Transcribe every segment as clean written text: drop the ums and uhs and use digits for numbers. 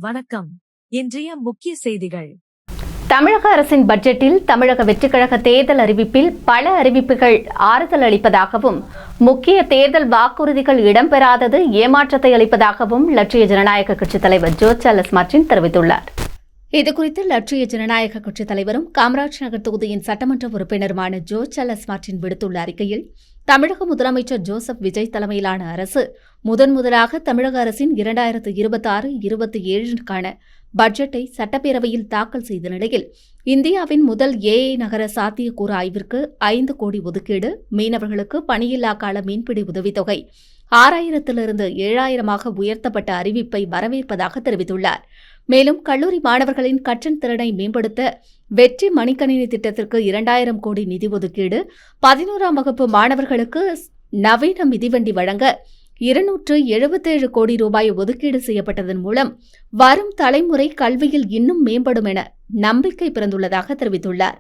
வணக்கம். இன்றைய முக்கிய செய்திகள். தமிழக அரசின் பட்ஜெட்டில் தமிழக வெற்றிக்கழக தேர்தல் அறிவிப்பில் பல அறிவிப்புகள் ஆறுதல் அளிப்பதாகவும் முக்கிய தேர்தல் வாக்குறுதிகள் இடம்பெறாதது ஏமாற்றத்தை அளிப்பதாகவும் லட்சிய ஜனநாயக கட்சித் தலைவர் ஜோ சார்லஸ் மார்டின் தெரிவித்துள்ளார். இதுகுறித்து லட்சிய ஜனநாயக கட்சித் தலைவரும் காமராஜ் நகர் தொகுதியின் சட்டமன்ற உறுப்பினருமான ஜோ சார்லஸ் மார்டின் விடுத்துள்ள அறிக்கையில், தமிழக முதலமைச்சர் ஜோசப் விஜய் தலைமையிலான அரசு முதன்முதலாக தமிழக அரசின் 2026-27க்கான பட்ஜெட்டை சட்டப்பேரவையில் தாக்கல் செய்த நிலையில், இந்தியாவின் முதல் ஏஐ நகர சாத்தியக்கூறு ஆய்விற்கு 5 கோடி ஒதுக்கீடு, மீனவர்களுக்கு பணியில்லா கால மீன்பிடி உதவித்தொகை 6000 7,000 உயர்த்தப்பட்ட அறிவிப்பை வரவேற்பதாக தெரிவித்துள்ளார். மேலும் கல்லூரி மாணவர்களின் கற்றல் திறனை மேம்படுத்த வெற்றி மணிக்கணினி திட்டத்திற்கு 2,000 கோடி நிதி ஒதுக்கீடு, 11ஆம் வகுப்பு மாணவர்களுக்கு நவீன மிதிவண்டி வழங்க 277 கோடி ரூபாய் ஒதுக்கீடு செய்யப்பட்டதன் மூலம் வரும் தலைமுறை கல்வியில் இன்னும் மேம்படும் என நம்பிக்கை பிறந்துள்ளதாக தெரிவித்துள்ளார்.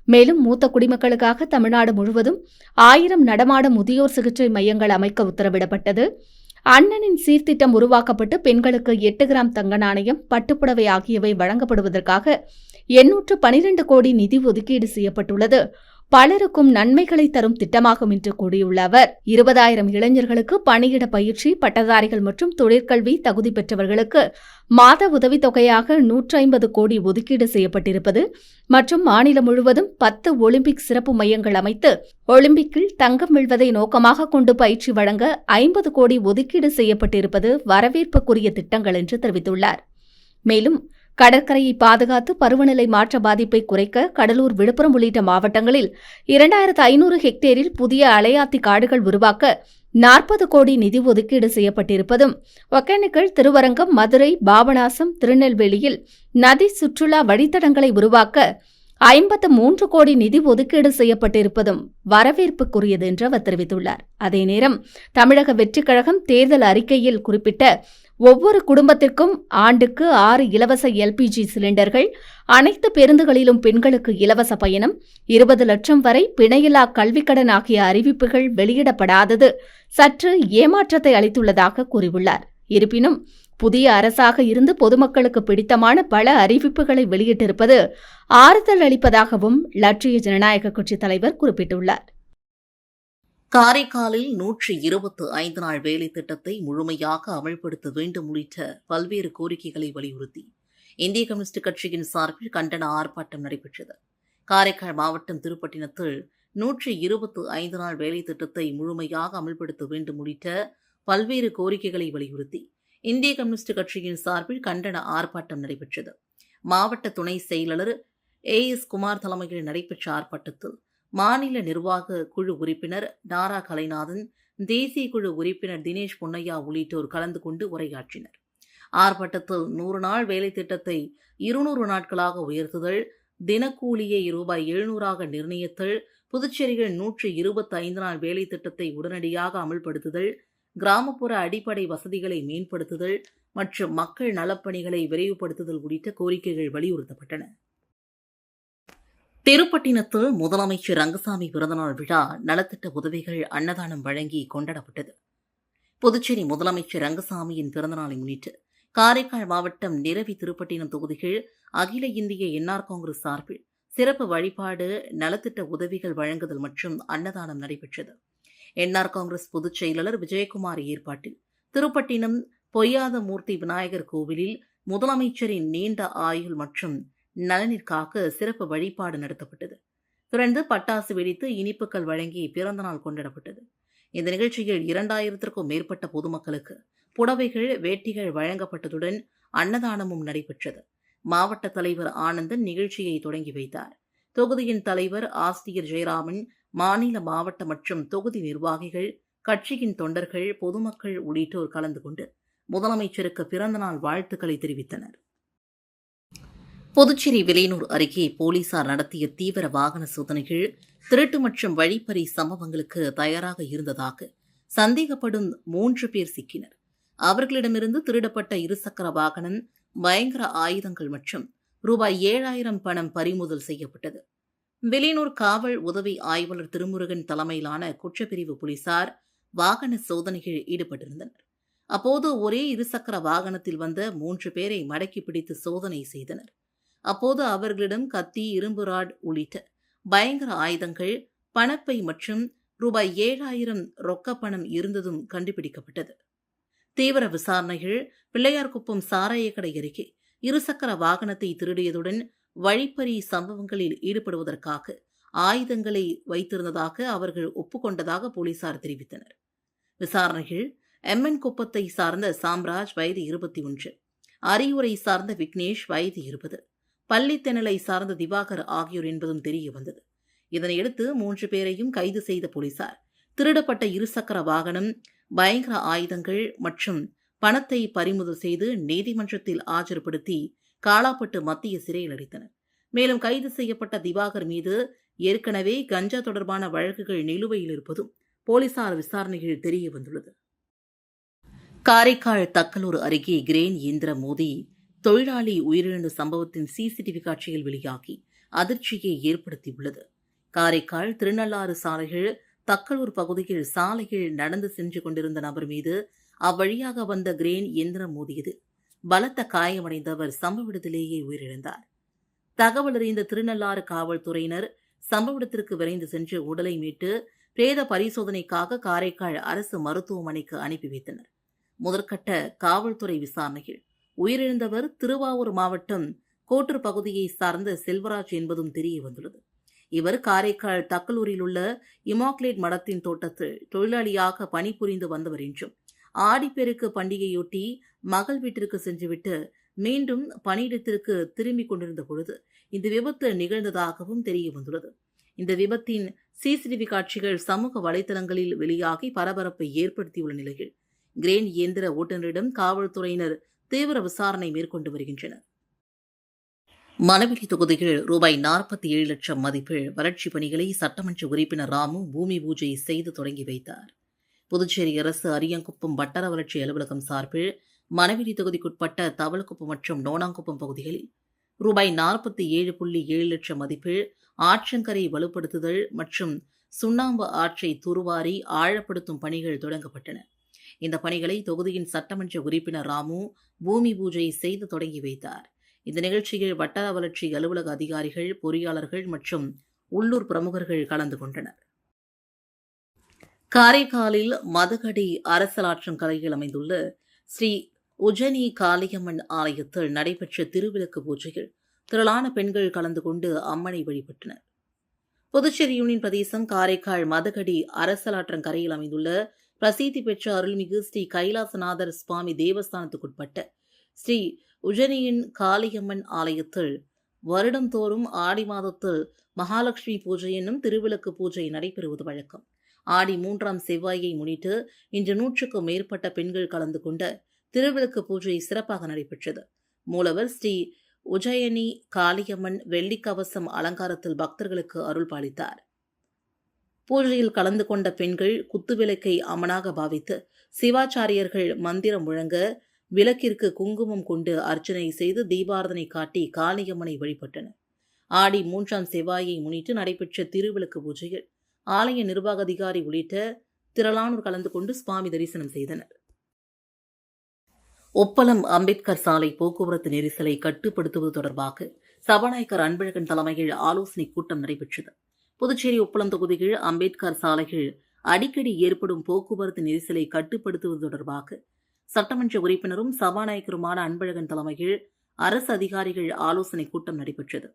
மேலும் மூத்த குடிமக்களுக்காக தமிழ்நாடு முழுவதும் 1000 நடமாடும் முதியோர் சிகிச்சை மையங்கள் அமைக்க உத்தரவிடப்பட்டது. அண்ணனின் சீர்திட்டம் உருவாக்கப்பட்டு பெண்களுக்கு 8 கிராம் தங்க நாணயம், பட்டுப்புடவை ஆகியவை வழங்கப்படுவதற்காக 812 கோடி நிதி ஒதுக்கீடு செய்யப்பட்டுள்ளது. பலருக்கும் நன்மைகளை தரும் திட்டமாகும் என்று கூறியுள்ள அவர், 20,000 இளைஞர்களுக்கு பணியிட பயிற்சி, பட்டதாரிகள் மற்றும் தொழிற்கல்வி தகுதி பெற்றவர்களுக்கு மாத உதவித்தொகையாக 150 கோடி ஒதுக்கீடு செய்யப்பட்டிருப்பது மற்றும் மாநிலம் முழுவதும் 10 ஒலிம்பிக் சிறப்பு மையங்கள் அமைத்து ஒலிம்பிக்கில் தங்கம் வெல்வதை நோக்கமாக கொண்டு பயிற்சி வழங்க 50 கோடி ஒதுக்கீடு செய்யப்பட்டிருப்பது வரவேற்புக்குரிய திட்டங்கள் என்று தெரிவித்துள்ளார். மேலும் கடற்கரையை பாதுகாத்து பருவநிலை மாற்ற பாதிப்பை குறைக்க கடலூர், விழுப்புரம் உள்ளிட்ட மாவட்டங்களில் 2,500 ஹெக்டேரில் புதிய அலையாத்தி காடுகள் உருவாக்க 40 கோடி நிதி ஒதுக்கீடு செய்யப்பட்டிருப்பதும், ஒகேனக்கல், திருவரங்கம், மதுரை, பாபநாசம், திருநெல்வேலியில் நதி சுற்றுலா வழித்தடங்களை உருவாக்க 53 கோடி நிதி ஒதுக்கீடு செய்யப்பட்டிருப்பதும் வரவேற்புக்குரியது என்று அவர் தெரிவித்துள்ளார். அதே நேரம் தமிழக வெற்றிக் கழகம் தேர்தல் அறிக்கையில் குறிப்பிட்ட ஒவ்வொரு குடும்பத்திற்கும் ஆண்டுக்கு 6 இலவச எல்பிஜி சிலிண்டர்கள், அனைத்து பேருந்துகளிலும் பெண்களுக்கு இலவச பயணம், 20 லட்சம் வரை பிணையில்லா கல்விக்கடன் ஆகிய அறிவிப்புகள் வெளியிடப்படாதது சற்று ஏமாற்றத்தை அளித்துள்ளதாக கூறியுள்ளார். இருப்பினும் புதிய அரசாக இருந்து பொதுமக்களுக்கு பிடித்தமான பல அறிவிப்புகளை வெளியிட்டிருப்பது ஆறுதல் அளிப்பதாகவும் லட்சிய ஜனநாயக கட்சித் தலைவர் குறிப்பிட்டுள்ளார். காரைக்காலில் 125 நாள் வேலை திட்டத்தை முழுமையாக அமல்படுத்த வேண்டும் உள்ளிட்ட பல்வேறு கோரிக்கைகளை வலியுறுத்தி இந்திய கம்யூனிஸ்ட் கட்சியின் சார்பில் கண்டன ஆர்ப்பாட்டம் நடைபெற்றது. காரைக்கால் மாவட்டம் திருப்பட்டினத்தில் 125 நாள் வேலை திட்டத்தை முழுமையாக அமல்படுத்த வேண்டும் உள்ளிட்ட பல்வேறு கோரிக்கைகளை வலியுறுத்தி இந்திய கம்யூனிஸ்ட் கட்சியின் சார்பில் கண்டன ஆர்ப்பாட்டம் நடைபெற்றது. மாவட்ட துணை செயலாளர் AS குமார் தலைமையில் நடைபெற்ற ஆர்ப்பாட்டத்தில் மாநில நிர்வாக குழு உறுப்பினர் நாரா கலைநாதன், தேசிய குழு உறுப்பினர் தினேஷ் பொன்னையா உள்ளிட்டோர் கலந்து கொண்டு உரையாற்றினர். ஆர்ப்பாட்டத்தில் 100 நாள் வேலை திட்டத்தை 200 நாட்களாக உயர்த்துதல், தினக்கூலியை ரூபாய் 700 நிர்ணயித்தல், புதுச்சேரியில் 125 நாள் வேலை திட்டத்தை உடனடியாக அமல்படுத்துதல், கிராமப்புற அடிப்படை வசதிகளை மேம்படுத்துதல் மற்றும் மக்கள் நலப்பணிகளை விரைவுபடுத்துதல் உள்ளிட்ட கோரிக்கைகள் வலியுறுத்தப்பட்டன. திருப்பட்டினத்தில் முதலமைச்சர் ரங்கசாமி பிறந்தநாள் விழா நலத்திட்ட உதவிகள் அன்னதானம் வழங்கி கொண்டாடப்பட்டது. புதுச்சேரி முதலமைச்சர் ரங்கசாமியின் பிறந்தநாளை முன்னிட்டு காரைக்கால் மாவட்டம் நிரவி, திருப்பட்டினம் தொகுதிகள் அகில இந்திய என்ஆர் காங்கிரஸ் சார்பில் சிறப்பு வழிபாடு, நலத்திட்ட உதவிகள் வழங்குதல் மற்றும் அன்னதானம் நடைபெற்றது. என்ஆர் காங்கிரஸ் பொதுச் செயலாளர் விஜயகுமார் ஏற்பாட்டில் திருப்பட்டினம் பொய்யாத மூர்த்தி விநாயகர் கோவிலில் முதலமைச்சரின் நீண்ட ஆயுள் மற்றும் நலனிற்காக சிறப்பு வழிபாடு நடத்தப்பட்டது. தொடர்ந்து பட்டாசு வெடித்து இனிப்புகள் வழங்கி பிறந்தநாள் கொண்டாடப்பட்டது. இந்த நிகழ்ச்சியில் 2000க்கும் மேற்பட்ட பொதுமக்களுக்கு புடவைகள், வேட்டிகள் வழங்கப்பட்டதுடன் அன்னதானமும் நடைபெற்றது. மாவட்ட தலைவர் ஆனந்தன் நிகழ்ச்சியை தொடங்கி வைத்தார். தொகுதியின் தலைவர் ஆஸ்தியர் ஜெயராமன், மாநில, மாவட்ட மற்றும் தொகுதி நிர்வாகிகள், கட்சியின் தொண்டர்கள், பொதுமக்கள் உள்ளிட்டோர் கலந்து கொண்டு முதலமைச்சருக்கு பிறந்தநாள் வாழ்த்துக்களை தெரிவித்தனர். புதுச்சேரி விலையூர் அருகே போலீசார் நடத்திய தீவிர வாகன சோதனைகள் திருட்டு மற்றும் வழிப்பறி சம்பவங்களுக்கு தயாராக இருந்ததாக சந்தேகப்படும் 3 பேர் சிக்கினர். அவர்களிடமிருந்து திருடப்பட்ட இருசக்கர வாகனம், பயங்கர ஆயுதங்கள் மற்றும் ரூபாய் 7,000 பணம் பறிமுதல் செய்யப்பட்டது. விலையூர் காவல் உதவி ஆய்வாளர் திருமுருகன் தலைமையிலான குற்றப்பிரிவு போலீசார் வாகன சோதனையில் ஈடுபட்டிருந்தனர். அப்போது ஒரே இருசக்கர வாகனத்தில் வந்த 3 பேரை மடக்கி பிடித்து சோதனை செய்தனர். அப்போது அவர்களிடம் கத்தி, இரும்பு ராட் உள்ளிட்ட பயங்கர ஆயுதங்கள், பணப்பை மற்றும் ரூபாய் 7,000 ரொக்கப்பணம் இருந்ததும் கண்டுபிடிக்கப்பட்டது. தீவிர விசாரணைகள் பிள்ளையார்குப்பம் சாராயக்கடை அருகே இருசக்கர வாகனத்தை திருடியதுடன் வழிப்பறி சம்பவங்களில் ஈடுபடுவதற்காக ஆயுதங்களை வைத்திருந்ததாக அவர்கள் ஒப்புக்கொண்டதாக போலீசார் தெரிவித்தனர். விசாரணைகள் எம்என் குப்பத்தை சார்ந்த சாம்ராஜ் வயது 21, அரியூரை சார்ந்த விக்னேஷ் வயது 20, பள்ளித்தெணலை சார்ந்த திவாகர் ஆகியோர் என்பதும் தெரிய வந்தது. இதனையடுத்து 3 பேரையும் கைது செய்த போலீசார் திருடப்பட்ட இருசக்கர வாகனம், பயங்கர ஆயுதங்கள் மற்றும் பணத்தை பறிமுதல் செய்து நீதிமன்றத்தில் ஆஜர்படுத்தி காலாப்பட்டு மத்திய சிறையில் அடைத்தனர். மேலும் கைது செய்யப்பட்ட திவாகர் மீது ஏற்கனவே கஞ்சா தொடர்பான வழக்குகள் நிலுவையில் இருப்பதும் போலீசார் விசாரணையில் தெரிய வந்துள்ளது. காரைக்கால் தக்கலூர் அருகே கிரேன் இயந்திரம் மோதி தொழிலாளி உயிரிழந்த சம்பவத்தின் சிசிடிவி காட்சிகள் வெளியாகி அதிர்ச்சியை ஏற்படுத்தியுள்ளது. காரைக்கால் திருநள்ளாறு சாலைகள் தக்கலூர் பகுதியில் சாலையில் நடந்து சென்று கொண்டிருந்த நபர் மீது அவ்வழியாக வந்த கிரேன் இயந்திரம் மோதியது. பலத்த காயமடைந்தவர் சம்பவ இடத்திலேயே உயிரிழந்தார். தகவல் அறிந்த திருநள்ளாறு காவல்துறையினர் சம்பவ இடத்திற்கு விரைந்து சென்று உடலை மீட்டு பிரேத பரிசோதனைக்காக காரைக்கால் அரசு மருத்துவமனைக்கு அனுப்பி வைத்தனர். முதற்கட்ட காவல்துறை விசாரணையில் உயிரிழந்தவர் திருவாவூர் மாவட்டம் கோட்டூர் பகுதியை சார்ந்த செல்வராஜ் என்பதும் தெரிய வந்துள்ளது. இவர் காரைக்கால் தக்கலூரில் உள்ள இமாக்லேட் மடத்தின் தோட்டத்தில் தொழிலாளியாக பணிபுரிந்து வந்தவர் என்றும் ஆடிப்பெருக்கு பண்டிகையொட்டி மகள் வீட்டிற்கு சென்றுவிட்டு மீண்டும் பணியிடத்திற்கு திரும்பிக் கொண்டிருந்த பொழுது இந்த விபத்து நிகழ்ந்ததாகவும் தெரிய வந்துள்ளது. இந்த விபத்தின் சிசிடிவி காட்சிகள் சமூக வலைதளங்களில் வெளியாகி பரபரப்பை ஏற்படுத்தியுள்ள நிலையில் கிரேன் இயந்திர ஓட்டுநரிடம் காவல்துறையினர் தீவிர விசாரணை மேற்கொண்டு வருகின்றனர். மணவெளி தொகுதியில் ரூபாய் 47 லட்சம் மதிப்பில் வளர்ச்சிப் பணிகளை சட்டமன்ற உறுப்பினர் ராமு பூமி பூஜை செய்து தொடங்கி வைத்தார். புதுச்சேரி அரசு அரியங்குப்பம் வட்டார வளர்ச்சி அலுவலகம் சார்பில் மணவெளி தொகுதிக்குட்பட்ட தவளக்குப்பம் மற்றும் நோனாங்குப்பம் பகுதிகளில் ரூபாய் 47.7 லட்சம் மதிப்பில் ஆற்றங்கரை வலுப்படுத்துதல் மற்றும் சுண்ணாம்பு ஆற்றை துருவாரி ஆழப்படுத்தும் பணிகள் தொடங்கப்பட்டன. இந்த பணிகளை தொகுதியின் சட்டமன்ற உறுப்பினர் ராமு பூமி பூஜை செய்து தொடங்கி வைத்தார். இந்த நிகழ்ச்சியில் வட்டார வளர்ச்சி அலுவலக அதிகாரிகள், பொறியாளர்கள் மற்றும் உள்ளூர் பிரமுகர்கள் கலந்து கொண்டனர். காரைக்காலில் மதகடி அரசலாற்றங்கரையில் அமைந்துள்ள ஸ்ரீ உஜனி காளியம்மன் ஆலயத்தில் நடைபெற்ற திருவிளக்கு பூஜையில் திரளான பெண்கள் கலந்து கொண்டு அம்மனை வழிபட்டனர். புதுச்சேரி யூனியன் பிரதேசம் காரைக்கால் மதகடி அரசலாற்றங்கரையில் அமைந்துள்ள பிரசித்தி பெற்ற அருள்மிகு ஸ்ரீ கைலாசநாதர் சுவாமி தேவஸ்தானத்துக்குட்பட்ட ஸ்ரீ உஜனியின் காளியம்மன் ஆலயத்தில் வருடந்தோறும் ஆடி மாதத்தில் மகாலட்சுமி பூஜை என்னும் திருவிளக்கு பூஜை நடைபெறுவது வழக்கம். ஆடி 3ஆம் செவ்வாயை முன்னிட்டு இன்று 100க்கும் மேற்பட்ட பெண்கள் கலந்து கொண்ட திருவிளக்கு பூஜை சிறப்பாக நடைபெற்றது. மூலவர் ஸ்ரீ உஜயனி காளியம்மன் வெள்ளிக்கவசம் அலங்காரத்தில் பக்தர்களுக்கு அருள் பாலித்தார். பூஜையில் கலந்து கொண்ட பெண்கள் குத்துவிளக்கை அம்மனாக பாவித்து சிவாச்சாரியர்கள் மந்திரம் முழங்க விளக்கிற்கு குங்குமம் கொண்டு அர்ச்சனை செய்து தீபாரதனை காட்டி காளியம்மனை வழிபட்டனர். ஆடி 3ஆம் செவ்வாயை முன்னிட்டு நடைபெற்ற திருவிளக்கு பூஜையில் ஆலய நிர்வாக அதிகாரி உள்ளிட்ட திரளானோர் கலந்து கொண்டு சுவாமி தரிசனம் செய்தனர். ஒப்பளம் அம்பேத்கர் சாலை போக்குவரத்து நெரிசலை கட்டுப்படுத்துவது தொடர்பாக சபாநாயகர் அன்பழகன் தலைமையில் ஆலோசனைக் கூட்டம் நடைபெற்றது. புதுச்சேரி ஒப்பளம் தொகுதியில் அம்பேத்கர் சாலையில் அடிக்கடி ஏற்படும் போக்குவரத்து நெரிசலை கட்டுப்படுத்துவது தொடர்பாக சட்டமன்ற உறுப்பினரும் சபாநாயகருமான அன்பழகன் தலைமையில் அரசு அதிகாரிகள் ஆலோசனைக் கூட்டம் நடைபெற்றது.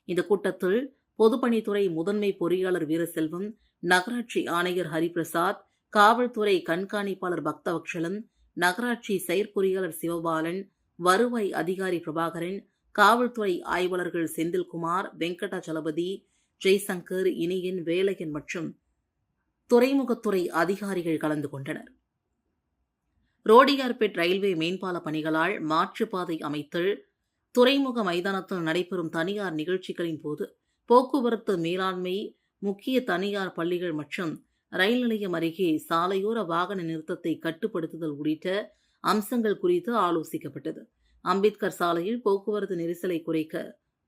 இந்த கூட்டத்தில் பொதுப்பணித்துறை முதன்மை பொறியாளர் வீரசெல்வம், நகராட்சி ஆணையர் ஹரிபிரசாத், காவல்துறை கண்காணிப்பாளர் பக்தவக்ஷலம், நகராட்சி செயற்பொறியாளர் சிவபாலன், வருவாய் அதிகாரி பிரபாகரன், காவல்துறை ஆய்வாளர்கள் செந்தில்குமார், வெங்கடாச்சலபதி, ஜெய்சங்கர், இனியன், வேலையன் மற்றும் துறைமுகத்துறை அதிகாரிகள் கலந்து கொண்டனர். ரோடியார்பேட் ரயில்வே மேம்பால பணிகளால் மாற்றுப்பாதை அமைத்தல், துறைமுக மைதானத்தில் நடைபெறும் தனியார் நிகழ்ச்சிகளின் போது போக்குவரத்து மேலாண்மை, முக்கிய தனியார் பள்ளிகள் மற்றும் ரயில் நிலையம் அருகே சாலையோர வாகன நிறுத்தத்தை கட்டுப்படுத்துதல் உள்ளிட்ட அம்சங்கள் குறித்து ஆலோசிக்கப்பட்டது. அம்பேத்கர் சாலையில் போக்குவரத்து நெரிசலை குறைக்க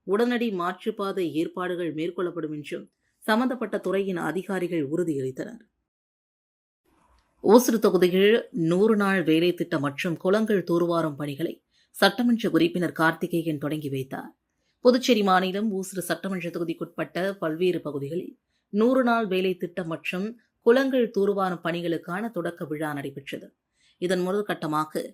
உடனடி மாற்றுப்பாதை ஏற்பாடுகள் மேற்கொள்ளப்படும் என்றும் சம்பந்தப்பட்ட துறையின் அதிகாரிகள் உறுதியளித்தனர். ஓசூர் தொகுதியில் 100 நாள் வேலை திட்டம் மற்றும் குளங்கள் தூர்வாரும் பணிகளை சட்டமன்ற உறுப்பினர் கார்த்திகேயன் தொடங்கி வைத்தார். புதுச்சேரி மாநிலம் ஓசூர் சட்டமன்ற தொகுதிக்குட்பட்ட பல்வேறு பகுதிகளில் 100 நாள் வேலை திட்டம் மற்றும் குளங்கள் தூர்வாரும் பணிகளுக்கான தொடக்க விழா நடைபெற்றது. இதன் முதல் கட்டமாக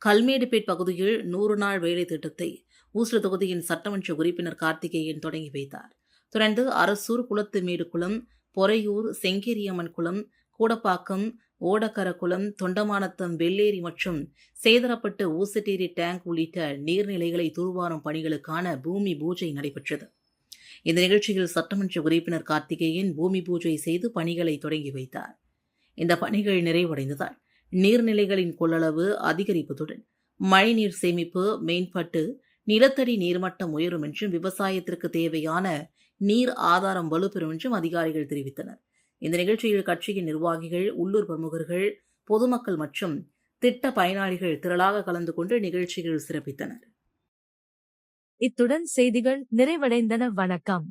கல்மேடுபேட் பகுதியில் 100 நாள் வேலை திட்டத்தை ஓசூர் தொகுதியின் சட்டமன்ற உறுப்பினர் கார்த்திகேயன் தொடங்கி வைத்தார். தொடர்ந்து அரசூர், குளத்துமேடு குளம், பொறையூர், செங்கேரியம்மன் குளம், கூடப்பாக்கம், ஓடக்கரக்குளம், தொண்டமானத்தம், வெள்ளேரி மற்றும் சேதரப்பட்டு ஊசட்டேரி டேங்க் உள்ளிட்ட நீர்நிலைகளை தூர்வாரும் பணிகளுக்கான பூமி பூஜை நடைபெற்றது. இந்த நிகழ்ச்சியில் சட்டமன்ற உறுப்பினர் கார்த்திகேயன் பூமி பூஜை செய்து பணிகளை தொடங்கி வைத்தார். இந்த பணிகள் நிறைவடைந்ததால் நீர்நிலைகளின் கொள்ளளவு அதிகரிப்பதுடன் மழைநீர் சேமிப்பு மேம்பட்டு நிலத்தடி நீர்மட்டம் உயரும் என்றும் விவசாயத்திற்கு தேவையான நீர் ஆதாரம் வலுப்பெறும் என்றும் அதிகாரிகள் தெரிவித்தனர். இந்த நிகழ்ச்சியில் கட்சியின் நிர்வாகிகள், உள்ளூர் பிரமுகர்கள், பொதுமக்கள் மற்றும் திட்ட பயனாளிகள் திரளாக கலந்து கொண்டு நிகழ்ச்சியில் சிறப்பித்தனர். இத்துடன் செய்திகள் நிறைவடைந்தன. வணக்கம்.